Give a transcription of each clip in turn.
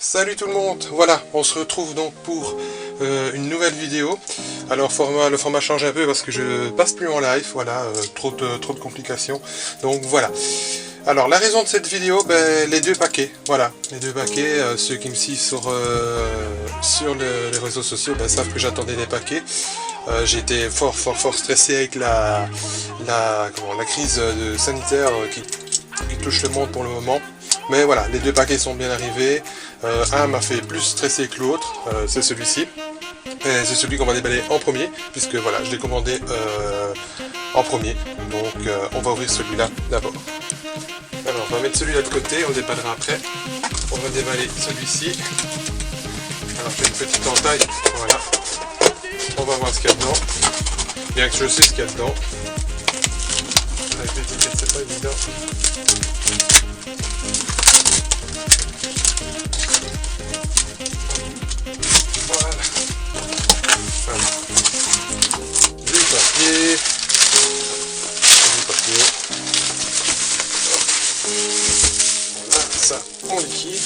Salut tout le monde, voilà, on se retrouve donc pour une nouvelle vidéo. Alors le format change un peu parce que je passe plus en live, voilà, trop de complications. Donc voilà. Alors la raison de cette vidéo, les deux paquets, voilà, les deux paquets, ceux qui me suivent sur les réseaux sociaux savent que j'attendais des paquets. J'ai été fort stressé avec la crise sanitaire qui touche le monde pour le moment. Mais voilà, les deux paquets sont bien arrivés. Un m'a fait plus stresser que l'autre, c'est celui-ci. Et c'est celui qu'on va déballer en premier, puisque voilà, je l'ai commandé en premier. Donc on va ouvrir celui-là d'abord. Alors on va mettre celui-là de côté, on le déballera après. On va déballer celui-ci. Alors j'ai une petite entaille, voilà. On va voir ce qu'il y a dedans. Bien que je sais ce qu'il y a dedans. Avec l'étiquette c'est pas évident. Voilà, ça en liquide.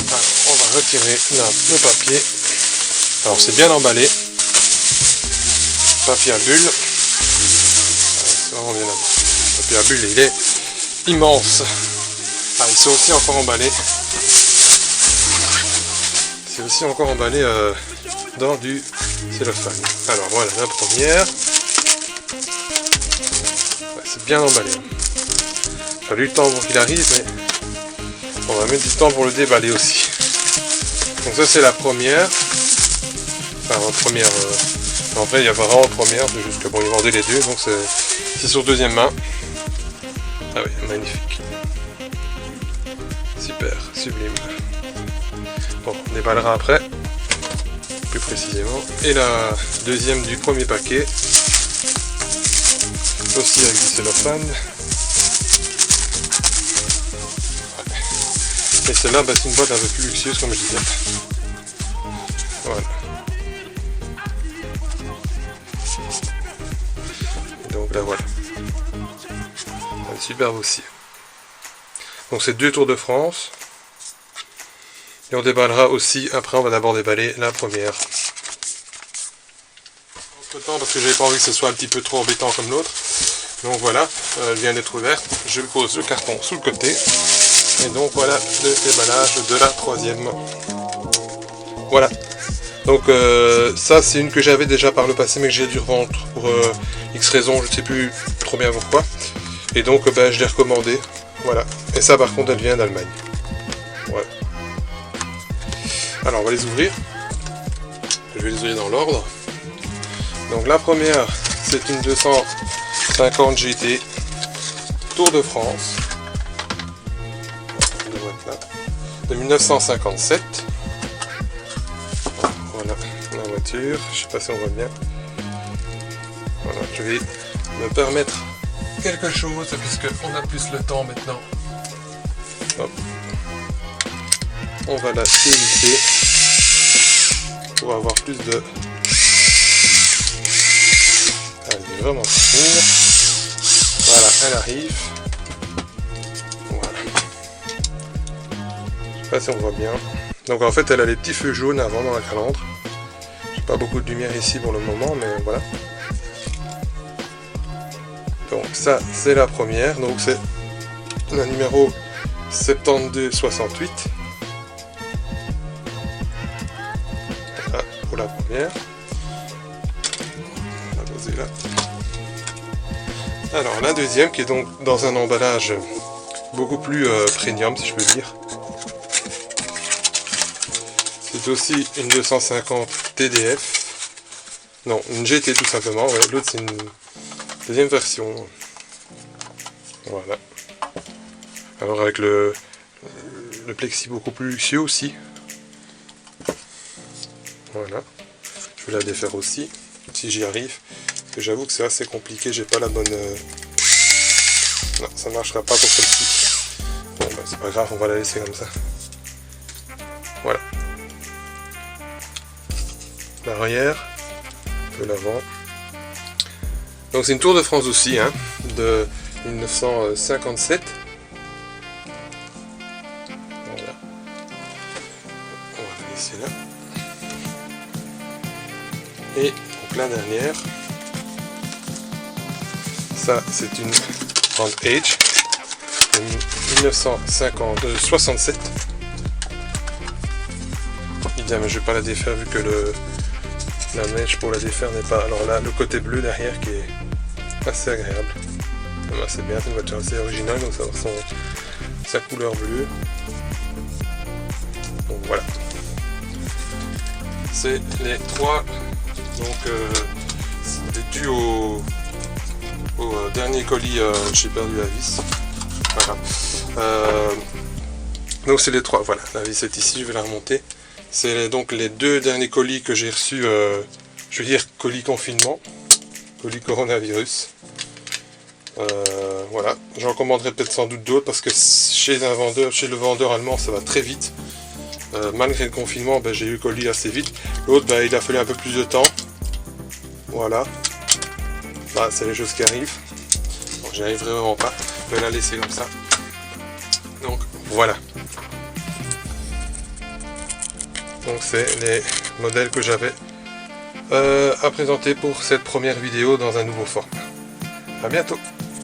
Alors, on va retirer là le papier. Alors c'est bien emballé. Papier à bulles. C'est vraiment bien emballé. Le papier à bulles, il est immense. Ah, ils sont aussi encore emballés. C'est aussi encore emballé dans du cellophane. Alors voilà la première. C'est bien emballé. Il a fallu le temps pour qu'il arrive, mais on va mettre du temps pour le déballer aussi. Donc ça c'est la première. Enfin la première. En vrai il y a vraiment première, c'est juste que bon ils vendaient les deux, donc c'est sur deuxième main. Ah oui, magnifique. Super, sublime. Bon, on déballera après, plus précisément. Et la deuxième du premier paquet. Aussi avec du cellophane. Ouais. Et celle-là, c'est une boîte un peu plus luxueuse comme je disais. Voilà. Et donc là voilà. Elle est superbe aussi. Donc c'est 2 Tours de France. Et on déballera aussi, après on va d'abord déballer la première. Entre temps, parce que j'avais pas envie que ce soit un petit peu trop embêtant comme l'autre. Donc voilà, elle vient d'être ouverte. Je pose le carton sous le côté. Et donc voilà le déballage de la troisième. Voilà. Donc ça c'est une que j'avais déjà par le passé mais que j'ai dû revendre pour X raisons, je ne sais plus trop bien pourquoi. Et donc je l'ai recommandé. Voilà. Et ça par contre elle vient d'Allemagne. Voilà. Alors on va les ouvrir. Je vais les ouvrir dans l'ordre. Donc la première c'est une 250 GT Tour de France de 1957. Voilà la voiture, je sais pas si on voit bien. Voilà, je vais me permettre quelque chose puisque on a plus le temps maintenant. Hop. On va la dévisser pour avoir plus de... Elle est vraiment fine. Voilà, elle arrive. Voilà. Je sais pas si on voit bien. Donc en fait elle a les petits feux jaunes avant dans la calandre. J'ai pas beaucoup de lumière ici pour le moment, mais voilà. Donc ça c'est la première. Donc c'est la numéro 7268. Voilà pour la première. On va la poser là. Alors la deuxième qui est donc dans un emballage beaucoup plus premium si je peux dire. C'est aussi une 250 TDF. Non, une GT tout simplement. Ouais. L'autre c'est une deuxième version. Voilà. Alors avec le plexi beaucoup plus luxueux aussi. Voilà. Je vais la défaire aussi, si j'y arrive. J'avoue que c'est assez compliqué, j'ai pas la bonne... Non, ça marchera pas pour celle-ci. Bon, c'est pas grave, on va la laisser comme ça. Voilà. L'arrière, un peu l'avant. Donc c'est une Tour de France aussi, hein, de 1957. Voilà. ici là. Et donc la dernière, ça c'est une Grand Age de 1967. Évidemment, je ne vais pas la défaire vu que la mèche pour la défaire n'est pas. Alors là, le côté bleu derrière qui est assez agréable. C'est bien, c'est une voiture assez originale, donc ça va sa couleur bleue. Donc voilà. C'est les trois. Donc c'était dû au dernier colis, j'ai perdu la vis. Voilà. Donc c'est les trois. Voilà, la vis est ici, je vais la remonter. C'est donc les deux derniers colis que j'ai reçus, je veux dire colis confinement, colis coronavirus. Voilà, j'en commanderai peut-être sans doute d'autres parce que chez le vendeur allemand ça va très vite. Malgré le confinement, ben, j'ai eu le colis assez vite. L'autre, ben, il a fallu un peu plus de temps. Voilà. Bah, c'est les choses qui arrivent. Bon, j'y arriverai vraiment pas. Je vais la laisser comme ça. Donc voilà. Donc c'est les modèles que j'avais à présenter pour cette première vidéo dans un nouveau format. À bientôt.